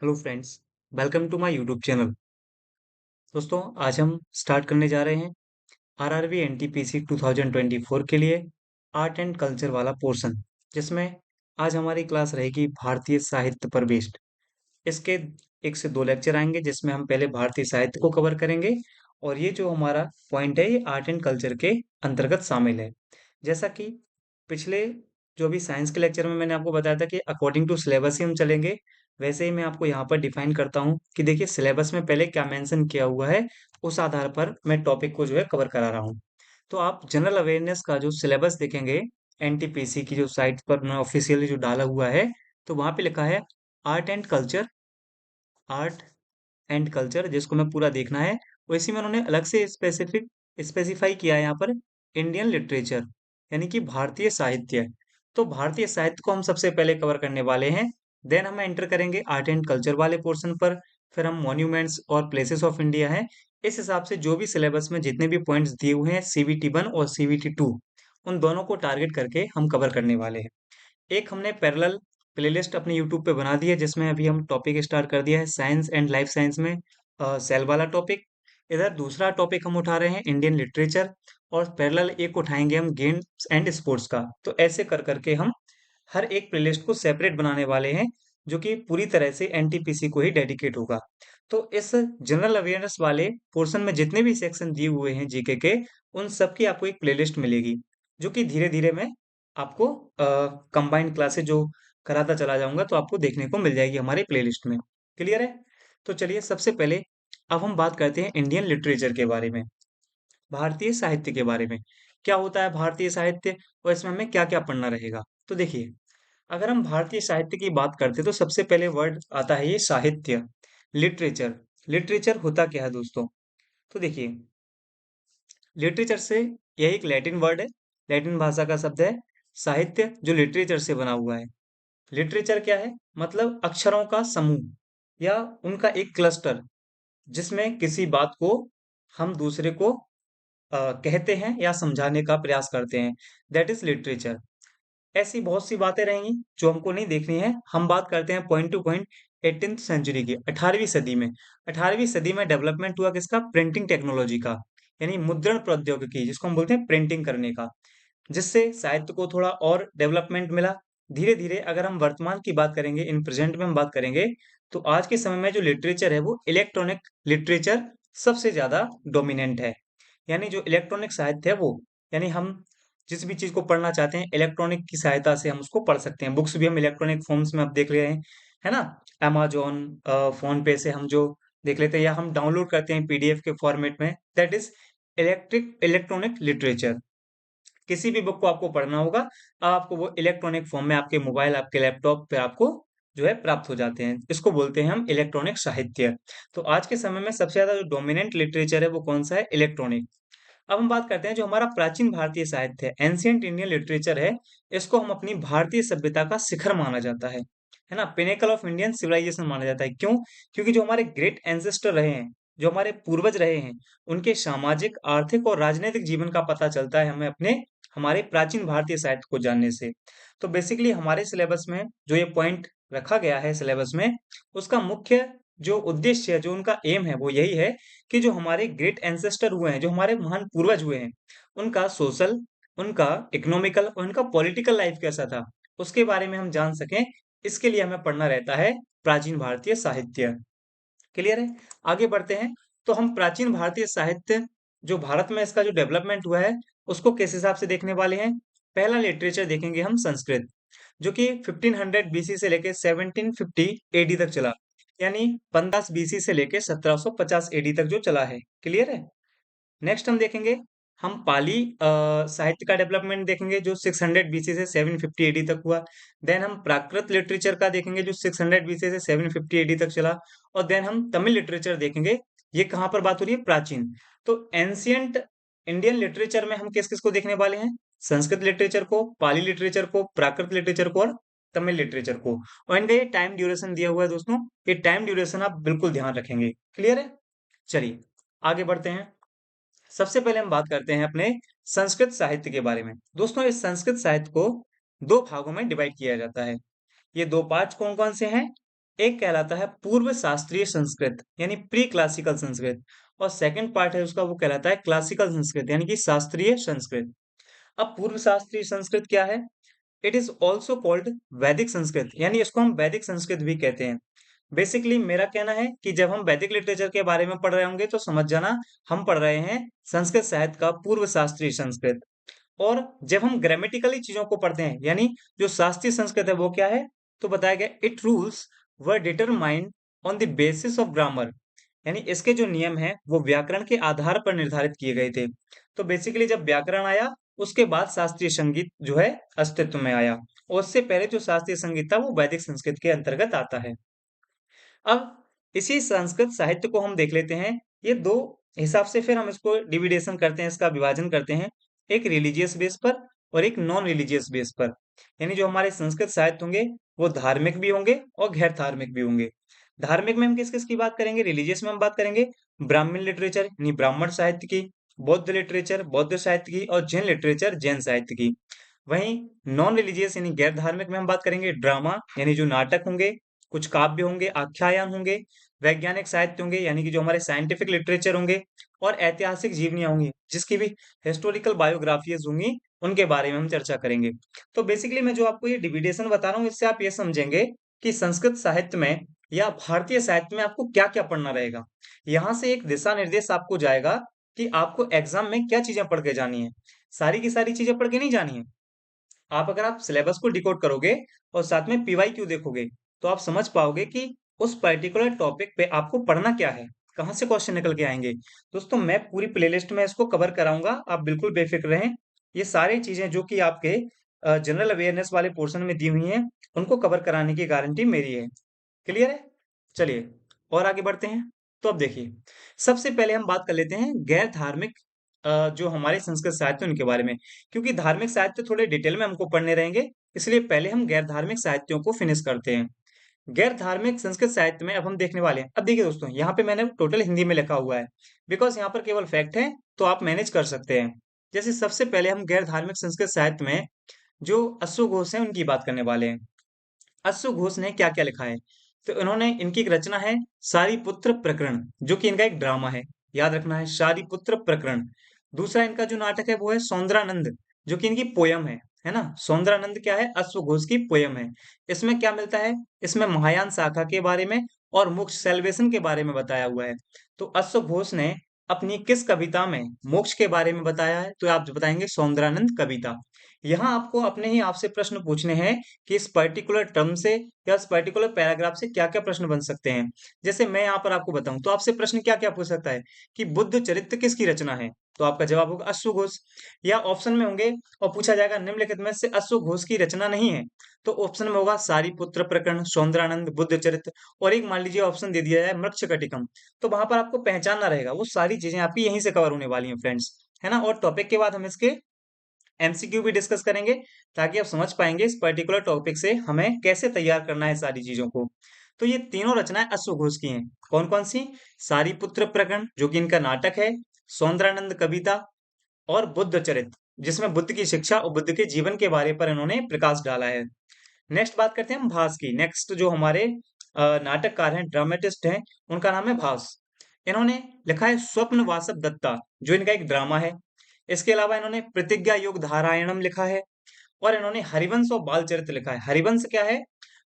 Hello friends, welcome to my YouTube channel. दोस्तों, आज हम स्टार्ट करने जा रहे हैं आरआरबी एनटीपीसी 2024 के लिए आर्ट एंड कल्चर वाला पोर्शन, जिसमें आज हमारी क्लास रहेगी भारतीय साहित्य पर बेस्ड। इसके 1 से 2 लेक्चर आएंगे, जिसमें हम पहले भारतीय साहित्य को कवर करेंगे और ये जो हमारा पॉइंट है ये आर्ट एंड कल्चर के अंतर्गत शामिल है। जैसा कि पिछले जो भी साइंस के लेक्चर में मैंने आपको बताया था कि अकॉर्डिंग टू सिलेबस ही हम चलेंगे, वैसे ही मैं आपको यहाँ पर डिफाइन करता हूँ कि देखिए सिलेबस में पहले क्या मेंशन किया हुआ है, उस आधार पर मैं टॉपिक को जो है कवर करा रहा हूँ। तो आप जनरल अवेयरनेस का जो सिलेबस देखेंगे एनटीपीसी की जो साइट पर ऑफिशियली जो डाला हुआ है, तो वहां पे लिखा है art and culture, art and culture, जिसको मैं पूरा देखना है। वैसे में उन्होंने अलग से स्पेसिफाई किया है यहाँ पर इंडियन लिटरेचर, यानी कि भारतीय साहित्य। तो भारतीय साहित्य को हम सबसे पहले कवर करने वाले हैं। देन हम एंटर करेंगे आर्ट एंड कल्चर वाले पोर्शन पर। फिर हम मॉन्यूमेंट्स और प्लेसेस ऑफ इंडिया है। इस हिसाब से जो भी सिलेबस में जितने भी पॉइंट्स दिए हुए हैं CVT 1 और CVT 2, उन दोनों को टारगेट करके हम कवर करने वाले हैं। एक हमने पैरेलल प्लेलिस्ट अपने यूट्यूब पे बना दी है, जिसमें अभी हम टॉपिक स्टार्ट कर दिया है साइंस एंड लाइफ साइंस में, सेल वाला टॉपिक। इधर दूसरा टॉपिक हम उठा रहे हैं इंडियन लिटरेचर, और पैरेलल एक उठाएंगे हम गेम्स एंड स्पोर्ट्स का। तो ऐसे कर करके हम हर एक प्लेलिस्ट को सेपरेट बनाने वाले हैं, जो कि पूरी तरह से एनटीपीसी को ही डेडिकेट होगा। तो इस जनरल अवेयरनेस वाले पोर्शन में जितने भी सेक्शन दिए हुए हैं जीके के, उन सब की आपको एक प्लेलिस्ट मिलेगी, जो कि धीरे धीरे मैं आपको कंबाइंड क्लासेस जो कराता चला जाऊंगा, तो आपको देखने को मिल जाएगी हमारे प्लेलिस्ट में। क्लियर है? तो चलिए सबसे पहले अब हम बात करते हैं इंडियन लिटरेचर के बारे में, भारतीय साहित्य के बारे में। क्या होता है भारतीय साहित्य और इसमें हमें क्या क्या पढ़ना रहेगा? तो देखिए, अगर हम भारतीय साहित्य की बात करते हैं तो सबसे पहले वर्ड आता है ये साहित्य, लिटरेचर। लिटरेचर होता क्या है दोस्तों? तो देखिए, लिटरेचर से यह एक लैटिन वर्ड है, लैटिन भाषा का शब्द है। साहित्य जो लिटरेचर से बना हुआ है। लिटरेचर क्या है? मतलब अक्षरों का समूह या उनका एक क्लस्टर, जिसमें किसी बात को हम दूसरे को कहते हैं या समझाने का प्रयास करते हैं। That is literature. ऐसी बहुत सी बातें रहेंगी जो हमको नहीं देखनी है। हम बात करते हैं point two point 18th century की, 18वीं सदी में। 18वीं सदी में डेवलपमेंट हुआ किसका? प्रिंटिंग टेक्नोलॉजी का, यानी मुद्रण प्रौद्योगिकी, जिसको हम बोलते हैं प्रिंटिंग करने का, जिससे साहित्य को थोड़ा और डेवलपमेंट मिला। धीरे धीरे अगर हम वर्तमान की बात करेंगे, इन प्रेजेंट में हम बात करेंगे, तो आज के समय में जो लिटरेचर है वो इलेक्ट्रॉनिक लिटरेचर सबसे ज्यादा डोमिनेंट है। यानी जो इलेक्ट्रॉनिक साहित्य है वो, यानी हम जिस भी चीज को पढ़ना चाहते हैं इलेक्ट्रॉनिक की सहायता से हम उसको पढ़ सकते हैं। बुक्स भी हम इलेक्ट्रॉनिक फॉर्म्स में अब देख रहे हैं, है ना? अमेजोन, फोन पे से हम जो देख लेते हैं या हम डाउनलोड करते हैं पीडीएफ के फॉर्मेट में, दैट इज इलेक्ट्रॉनिक लिटरेचर। किसी भी बुक को आपको पढ़ना होगा, आपको वो इलेक्ट्रॉनिक फॉर्म में आपके मोबाइल, आपके लैपटॉप पे आपको जो है प्राप्त हो जाते हैं। इसको बोलते हैं हम इलेक्ट्रॉनिक साहित्य। तो आज के समय में सबसे ज्यादा जो डोमिनेंट लिटरेचर है वो कौन सा है? इलेक्ट्रॉनिक। अब हम बात करते हैं जो हमारा प्राचीन भारतीय साहित्य है, एंशियंट इंडियन लिटरेचर है। इसको हम अपनी भारतीय सभ्यता का शिखर माना जाता है ना? पिनेकल ऑफ इंडियन सिविलाइजेशन माना जाता है। क्यों? क्योंकि जो हमारे ग्रेट एंसेस्टर रहे हैं, जो हमारे पूर्वज रहे हैं, उनके सामाजिक, आर्थिक और राजनीतिक जीवन का पता चलता है हमें अपने हमारे प्राचीन भारतीय साहित्य को जानने से। तो बेसिकली हमारे सिलेबस में जो ये पॉइंट रखा गया है सिलेबस में, उसका मुख्य जो उद्देश्य है, जो उनका एम है, वो यही है कि जो हमारे ग्रेट एंसेस्टर हुए हैं, जो हमारे महान पूर्वज हुए हैं, उनका सोशल, उनका इकोनॉमिकल और उनका पॉलिटिकल लाइफ कैसा था, उसके बारे में हम जान सकें। इसके लिए हमें पढ़ना रहता है प्राचीन भारतीय साहित्य। क्लियर है? आगे बढ़ते हैं। तो हम प्राचीन भारतीय साहित्य, जो भारत में इसका जो डेवलपमेंट हुआ है, उसको किस हिसाब से देखने वाले हैं। पहला लिटरेचर देखेंगे हम संस्कृत, जो कि 1500 बीसी से लेके 1750 एडी तक चला, यानी 15 बीसी से लेके 1750 एडी तक जो चला है। क्लियर है? नेक्स्ट हम देखेंगे, हम पाली साहित्य का डेवलपमेंट देखेंगे, जो 600 बीसी से 750 एडी तक हुआ। देन हम प्राकृत लिटरेचर का देखेंगे, जो 600 बीसी से 750 एडी तक चला। और देन हम तमिल लिटरेचर देखेंगे। ये कहाँ पर बात हो रही है? प्राचीन। तो एंशियंट इंडियन लिटरेचर में हम किस किस को देखने वाले हैं? संस्कृत लिटरेचर को, पाली लिटरेचर को, प्राकृत लिटरेचर को और तमिल लिटरेचर को। और इनका ये टाइम ड्यूरेशन दिया हुआ है दोस्तों, ये टाइम ड्यूरेशन आप बिल्कुल ध्यान रखेंगे। क्लियर है? चलिए आगे बढ़ते हैं। सबसे पहले हम बात करते हैं अपने संस्कृत साहित्य के बारे में। दोस्तों, इस संस्कृत साहित्य को 2 भागों में डिवाइड किया जाता है। ये 2 पार्ट कौन कौन से हैं? एक कहलाता है पूर्व शास्त्रीय संस्कृत यानी प्री क्लासिकल संस्कृत, और सेकंड पार्ट है उसका, वो कहलाता है क्लासिकल संस्कृत यानी कि शास्त्रीय संस्कृत। अब पूर्व शास्त्रीय संस्कृत क्या है? इट इज ऑल्सो कॉल्ड वैदिक संस्कृत, यानी इसको हम वैदिक संस्कृत भी कहते हैं। बेसिकली मेरा कहना है कि जब हम वैदिक लिटरेचर के बारे में पढ़ रहे होंगे तो समझ जाना हम पढ़ रहे हैं संस्कृत साहित्य का पूर्व शास्त्रीय संस्कृत। और जब हम ग्रामेटिकली चीजों को पढ़ते हैं, यानी जो शास्त्रीय संस्कृत है वो क्या है, तो बताया गया it rules were determined on the basis of grammar, यानी इसके जो नियम हैं वो व्याकरण के आधार पर निर्धारित किए गए थे। तो बेसिकली जब व्याकरण आया उसके बाद शास्त्रीय संगीत जो है अस्तित्व में आया, और उससे पहले जो शास्त्रीय संगीत था वो वैदिक संस्कृत के अंतर्गत आता है। अब इसी संस्कृत साहित्य को हम देख लेते हैं, ये दो हिसाब से फिर हम इसको डिविडेशन करते हैं, इसका विभाजन करते हैं, एक रिलीजियस बेस पर और एक नॉन रिलीजियस बेस पर। यानी जो हमारे संस्कृत साहित्य होंगे वो धार्मिक भी होंगे और गैर धार्मिक भी होंगे। धार्मिक में हम किस किस की बात करेंगे? रिलीजियस में हम बात करेंगे ब्राह्मण लिटरेचर यानी ब्राह्मण साहित्य की, बौद्ध लिटरेचर बौद्ध साहित्य की, और जैन लिटरेचर जैन साहित्य की। वहीं नॉन रिलीजियस यानी गैर धार्मिक में हम बात करेंगे ड्रामा यानी जो नाटक होंगे, कुछ काव्य होंगे, आख्यान होंगे, वैज्ञानिक साहित्य होंगे यानी कि जो हमारे साइंटिफिक लिटरेचर होंगे, और ऐतिहासिक जीवनियां होंगी जिसकी भी हिस्टोरिकल बायोग्राफीज होंगी, उनके बारे में हम चर्चा करेंगे। तो बेसिकली मैं जो आपको ये डिविडेशन बता रहा हूँ इससे आप ये समझेंगे कि संस्कृत साहित्य में या भारतीय साहित्य में आपको क्या क्या पढ़ना रहेगा। यहाँ से एक दिशा निर्देश आपको जाएगा कि आपको एग्जाम में क्या चीजें पढ़ के जानी है। सारी की सारी चीजें पढ़ के नहीं जानी है। आप अगर आप सिलेबस को डिकोड करोगे और साथ में पीवाईक्यू देखोगे तो आप समझ पाओगे कि उस पर्टिकुलर टॉपिक पे आपको पढ़ना क्या है, कहाँ से क्वेश्चन निकल के आएंगे। दोस्तों मैं पूरी प्लेलिस्ट में इसको कवर कराऊंगा, आप बिल्कुल बेफिक्र रहें। ये सारी चीजें जो कि आपके जनरल अवेयरनेस वाले पोर्शन में दी हुई हैं उनको कवर कराने की गारंटी मेरी है। क्लियर है? चलिए और आगे बढ़ते हैं। तो अब देखिए, सबसे पहले हम बात कर लेते हैं गैर धार्मिक जो हमारे संस्कृत साहित्य उनके बारे में, क्योंकि धार्मिक साहित्य थोड़े डिटेल में हमको पढ़ने रहेंगे, इसलिए पहले हम गैर धार्मिक साहित्यों को फिनिश करते हैं। गैर धार्मिक संस्कृत साहित्य में अब हम देखने वाले हैं। अब देखिए दोस्तों, यहाँ पे मैंने टोटल हिंदी में लिखा हुआ है बिकॉज यहाँ पर केवल फैक्ट है, तो आप मैनेज कर सकते हैं। जैसे सबसे पहले हम गैर धार्मिक संस्कृत साहित्य में जो अश्वघोष हैं उनकी बात करने वाले हैं। अश्व घोष ने क्या क्या लिखा है? तो इन्होंने, इनकी एक रचना है शारिपुत्र प्रकरण, जो कि इनका एक ड्रामा है। याद रखना है, शारिपुत्र प्रकरण। दूसरा इनका जो नाटक है वो है सौंदरानंद, जो कि इनकी पोयम है ना। सौंदरानंद क्या है? अश्व घोष की पोयम है। इसमें क्या मिलता है? इसमें महायान शाखा के बारे में और मोक्ष सेल्वेशन के बारे में बताया हुआ है। तो अश्व घोष ने अपनी किस कविता में मोक्ष के बारे में बताया है? तो आप बताएंगे सौंदरानंद कविता। यहाँ आपको अपने ही आपसे प्रश्न पूछने हैं कि इस पर्टिकुलर टर्म से या इस पर्टिकुलर पैराग्राफ से क्या क्या प्रश्न बन सकते हैं। जैसे मैं यहाँ पर आपको बताऊं तो आपसे प्रश्न क्या क्या पूछ सकता है कि बुद्ध चरित्र किसकी रचना है? तो आपका जवाब होगा अश्वघोष। या ऑप्शन में होंगे और पूछा जाएगा निम्नलिखित में से अश्वघोष की रचना नहीं है, तो ऑप्शन में होगा सारिपुत्र प्रकरण, सौंदरानंद, बुद्ध चरित्र, और एक मान लीजिए ऑप्शन दे दिया जाए मृक्षकटिकम। तो वहां पर आपको पहचानना रहेगा, वो सारी चीजें आपकी यहीं से कवर होने वाली हैं फ्रेंड्स, है ना। और टॉपिक के बाद हम इसके एमसीक्यू भी डिस्कस करेंगे, ताकि आप समझ पाएंगे इस पर्टिकुलर टॉपिक से हमें कैसे तैयार करना है सारी चीजों को। तो ये तीनों रचनाएं अश्वघोष की हैं। कौन कौन सी? सारिपुत्र प्रकरण जो कि इनका नाटक है, सौंदरानंद कविता, और बुद्ध चरित्र जिसमें बुद्ध की शिक्षा और बुद्ध के जीवन के बारे पर इन्होंने प्रकाश डाला है। नेक्स्ट बात करते हैं हम भास की। नेक्स्ट जो हमारे नाटककार हैं, ड्रामेटिस्ट हैं, उनका नाम है भास। इन्होंने लिखा है स्वप्न वासव दत्ता, जो इनका एक ड्रामा है। इसके अलावा इन्होंने प्रतिज्ञा योग धारायणम लिखा है, और इन्होंने हरिवंश और बाल चरित्र लिखा है। हरिवंश क्या है?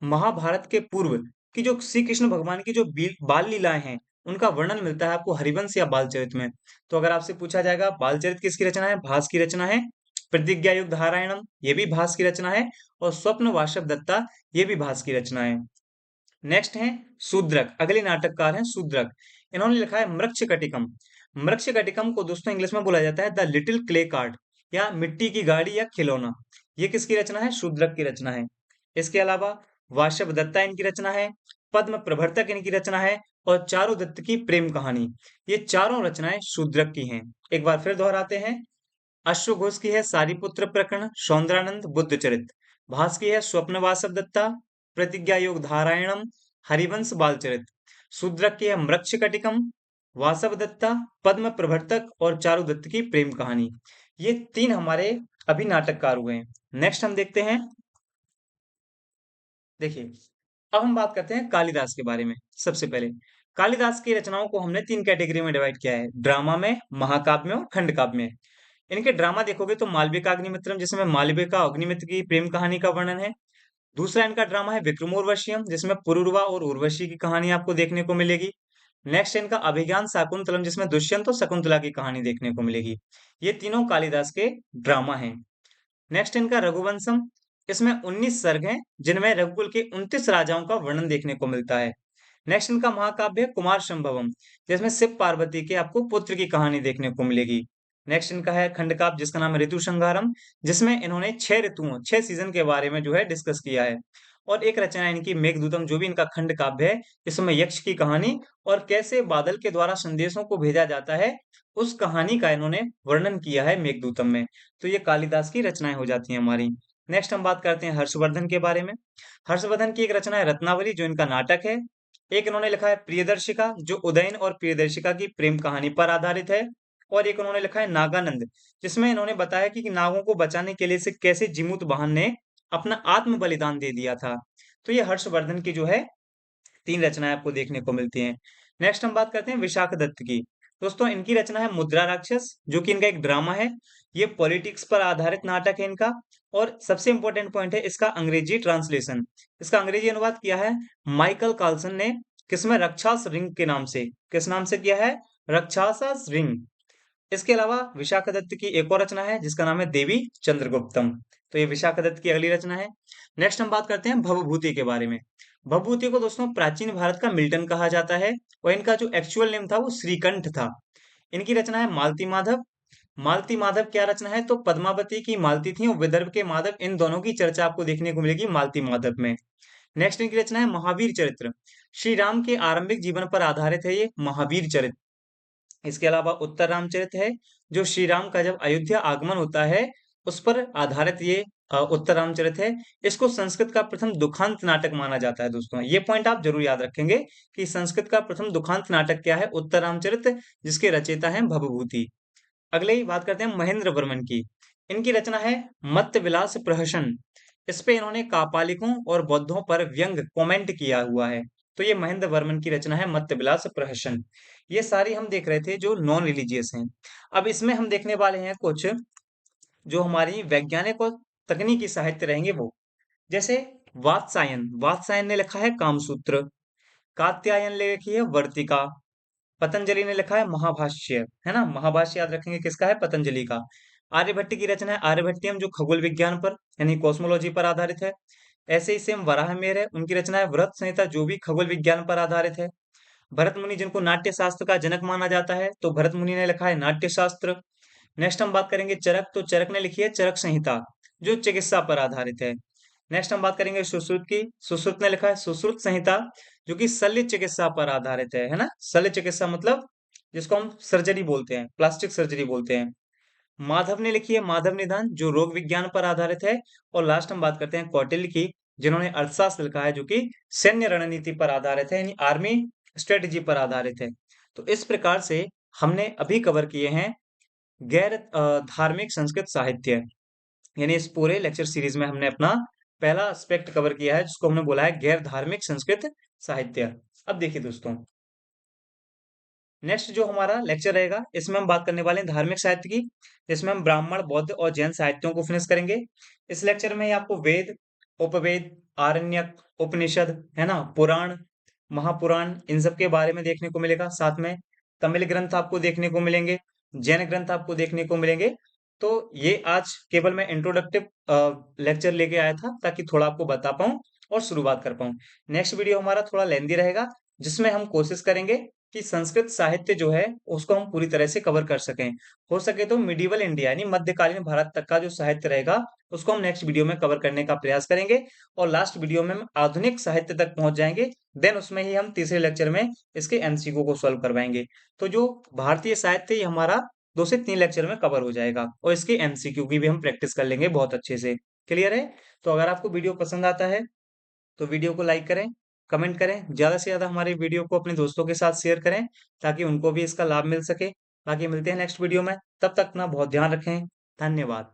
महाभारत के पूर्व की जो श्री कृष्ण भगवान की जो बाल लीलाएं हैं उनका वर्णन मिलता है आपको हरिवंश या बाल चरित्र में। तो अगर आपसे पूछा जाएगा बाल चरित्र किसकी रचना है? भास की रचना है। प्रतिज्ञा युग धारायणम ये भी भास की रचना है, और स्वप्न वाशव दत्ता ये भी भास की रचना है। नेक्स्ट है शूद्रक, अगले नाटककार हैं शूद्रक। इन्होंने लिखा है मृक्षकटिकम। मृक्षकटिकम को दोस्तों इंग्लिश में बोला जाता है द लिटिल क्ले कार्ड, या मिट्टी की गाड़ी या खिलौना। ये किसकी रचना है? शूद्रक की रचना है। इसके अलावा वाशव दत्ता इनकी रचना है, पद्म प्रभर्तक इनकी रचना है, और चारु दत्त की प्रेम कहानी। ये चारों रचनाएं शूद्रक की हैं। एक बार फिर दोहराते हैं। अश्वघोष की है सारिपुत्र प्रकरण, सौंदरानंद, बुद्ध चरित्र। भास की है स्वप्न वासव दत्ता, प्रतिज्ञा योग धारायणम, हरिवंश बालचरित। शूद्रक की है मृक्षकटिकम, वासव दत्ता, पद्म प्रभर्तक, और चारु दत्त की प्रेम कहानी। ये तीन हमारे अभी नाटककार हुए हैं। नेक्स्ट हम देखते हैं। देखिए, अब हम बात करते हैं कालिदास के बारे में। सबसे पहले कालिदास की रचनाओं को हमने 3 कैटेगरी में डिवाइड किया है, ड्रामा में, महाकाव्य में और खंड काव्य में। इनके ड्रामा देखोगे तो मालविका अग्निमित्रम, जिसमें मालविका और अग्निमित्र की प्रेम कहानी का वर्णन है। दूसरा इनका ड्रामा है विक्रमोर्वशीयम, जिसमें पुरुरवा और उर्वशी की कहानी आपको देखने को मिलेगी। नेक्स्ट इनका अभिज्ञान शाकुंतलम, जिसमें दुष्यंत और शकुंतला की कहानी देखने को मिलेगी। ये तीनों कालिदास के ड्रामा हैं। नेक्स्ट इनका रघुवंशम, इसमें 19 सर्ग हैं, जिनमें रघुकुल के 29 राजाओं का वर्णन देखने को मिलता है। नेक्स्ट इनका महाकाव्य है कुमार संभवम, जिसमें शिव पार्वती के आपको पुत्र की कहानी देखने को मिलेगी। नेक्स्ट इनका है खंड काव्य, जिसका नाम है ऋतु संहारम, जिसमें इन्होंने 6 ऋतुओं 6 सीजन के बारे में जो है डिस्कस किया है। और एक रचना है इनकी मेघदूतम, जो भी इनका खंड काव्य है, इसमें यक्ष की कहानी और कैसे बादल के द्वारा संदेशों को भेजा जाता है, उस कहानी का इन्होंने वर्णन किया है मेघदूतम में। तो ये कालिदास की रचनाएं हो जाती हैं हमारी। नेक्स्ट हम बात करते हैं हर्षवर्धन के बारे में। हर्षवर्धन की एक रचना है रत्नावली, जो इनका नाटक है। एक इन्होंने लिखा है प्रियदर्शिका, जो उदयन और प्रियदर्शिका की प्रेम कहानी पर आधारित है। और एक उन्होंने लिखा है नागानंद, जिसमें इन्होंने बताया कि नागों को बचाने के लिए से कैसे जिमूत वाहन ने अपना आत्म बलिदान दे दिया था। तो ये हर्षवर्धन की जो है 3 रचनाएं आपको देखने को मिलती हैं। नेक्स्ट हम बात करते हैं विशाख दत्त की। दोस्तों इनकी रचना है मुद्रा राक्षस, जो कि इनका एक ड्रामा है। ये पॉलिटिक्स पर आधारित नाटक है इनका। और सबसे इंपॉर्टेंट पॉइंट है इसका अंग्रेजी ट्रांसलेशन। इसका अंग्रेजी अनुवाद किया है माइकल कार्लसन ने, किसमें, रक्षास रिंग के नाम से। किस नाम से किया है? रक्षासास रिंग। इसके अलावा विशाखा दत्त की एक और रचना है, जिसका नाम है देवी चंद्रगुप्तम। तो ये विशाखा दत्त की अगली रचना है। नेक्स्ट हम बात करते हैं भवभूति के बारे में। भवभूति को दोस्तों प्राचीन भारत का मिल्टन कहा जाता है, और इनका जो एक्चुअल नेम था वो श्रीकंठ था। इनकी रचना है मालती माधव। मालती माधव क्या रचना है? तो पद्मावती की मालती थी और विदर्भ के माधव, इन दोनों की चर्चा आपको देखने को मिलेगी मालती माधव में। नेक्स्ट इनकी रचना है महावीर चरित्र। श्री राम के आरंभिक जीवन पर आधारित है ये महावीर चरित्र। इसके अलावा उत्तर रामचरित है, जो श्री राम का जब अयोध्या आगमन होता है उस पर आधारित ये उत्तर रामचरित है। इसको संस्कृत का प्रथम दुखांत नाटक माना जाता है। दोस्तों ये पॉइंट आप जरूर याद रखेंगे कि संस्कृत का प्रथम दुखांत नाटक क्या है? उत्तर रामचरित, जिसके रचयिता हैं भवभूति। अगले ही बात करते हैं महेंद्र वर्मन की। इनकी रचना है मत्त विलास प्रहसन। इस पे इन्होंने कापालिकों और बौद्धों पर व्यंग कमेंट किया हुआ है। तो ये महेंद्र वर्मन की रचना है मत्त विलास प्रहसन। ये सारी हम देख रहे थे जो नॉन रिलीजियस हैं। अब इसमें हम देखने वाले हैं कुछ जो हमारी वैज्ञानिक और तकनीकी साहित्य रहेंगे वो। जैसे वात्सायन, वात्सायन ने लिखा है कामसूत्र। कात्यायन ने लिखी है वर्तिका। पतंजलि ने लिखा है महाभाष्य, है ना? महाभाष्य याद रखेंगे किसका है? पतंजलि का। आर्यभट्ट की रचना है आर्यभट्टियम, जो खगोल विज्ञान पर यानी कॉस्मोलॉजी पर आधारित है। ऐसे ही सेम वराहमिहिर है, उनकी रचना है वृहत संहिता, जो भी खगोल विज्ञान पर आधारित है। भरत मुनि, जिनको नाट्य शास्त्र का जनक माना जाता है, तो भरत मुनि ने लिखा है नाट्य शास्त्र। नेक्स्ट हम बात करेंगे चरक, तो चरक ने लिखी है चरक संहिता, जो चिकित्सा पर आधारित है। नेक्स्ट हम बात करेंगे सुश्रुत की। सुश्रुत ने लिखा है सुश्रुत संहिता, जो कि शल्य चिकित्सा पर आधारित है ना? शल्य चिकित्सा मतलब जिसको हम सर्जरी बोलते हैं, प्लास्टिक सर्जरी बोलते हैं। माधव ने लिखी है माधव निदान, जो रोग विज्ञान पर आधारित है। और लास्ट हम बात करते हैं कौटिल्य की, जिन्होंने अर्थशास्त्र लिखा है, जो कि सैन्य रणनीति पर आधारित है, यानी आर्मी स्ट्रेटजी पर आधारित है। तो इस प्रकार से हमने अभी कवर किए हैं गैर धार्मिक संस्कृत साहित्य। यानी इस पूरे लेक्चर सीरीज में हमने अपना पहला एस्पेक्ट कवर किया है, जिसको हमने बोला है गैर धार्मिक संस्कृत साहित्य। अब देखिए दोस्तों, नेक्स्ट जो हमारा लेक्चर रहेगा इसमें हम बात करने वाले हैं धार्मिक साहित्य की, जिसमें हम ब्राह्मण, बौद्ध और जैन साहित्यों को फिनिश करेंगे। इस लेक्चर में ही आपको वेद, उपवेद, आरण्यक, उपनिषद, है ना, पुराण, महापुराण, इन सब के बारे में देखने को मिलेगा। साथ में तमिल ग्रंथ आपको देखने को मिलेंगे, जैन ग्रंथ आपको देखने को मिलेंगे। तो ये आज केवल मैं इंट्रोडक्टिव लेक्चर लेके आया था, ताकि थोड़ा आपको बता पाऊं और शुरुआत कर पाऊं। नेक्स्ट वीडियो हमारा थोड़ा लेंदी रहेगा, जिसमें हम कोशिश करेंगे कि संस्कृत साहित्य जो है उसको हम पूरी तरह से कवर कर सकें। हो सके तो मिडिवल इंडिया यानी मध्यकालीन भारत तक का जो साहित्य रहेगा उसको हम नेक्स्ट वीडियो में कवर करने का प्रयास करेंगे। और लास्ट वीडियो में हम आधुनिक साहित्य तक पहुंच जाएंगे। देन उसमें ही हम तीसरे लेक्चर में इसके एमसीक्यू को सॉल्व करवाएंगे। तो जो भारतीय साहित्य ये हमारा 2 से 3 लेक्चर में कवर हो जाएगा, और इसके एमसीक्यू की भी हम प्रैक्टिस कर लेंगे बहुत अच्छे से। क्लियर है? तो अगर आपको वीडियो पसंद आता है तो वीडियो को लाइक करें, कमेंट करें, ज़्यादा से ज़्यादा हमारे वीडियो को अपने दोस्तों के साथ शेयर करें, ताकि उनको भी इसका लाभ मिल सके। बाकी मिलते हैं नेक्स्ट वीडियो में, तब तक अपना बहुत ध्यान रखें। धन्यवाद।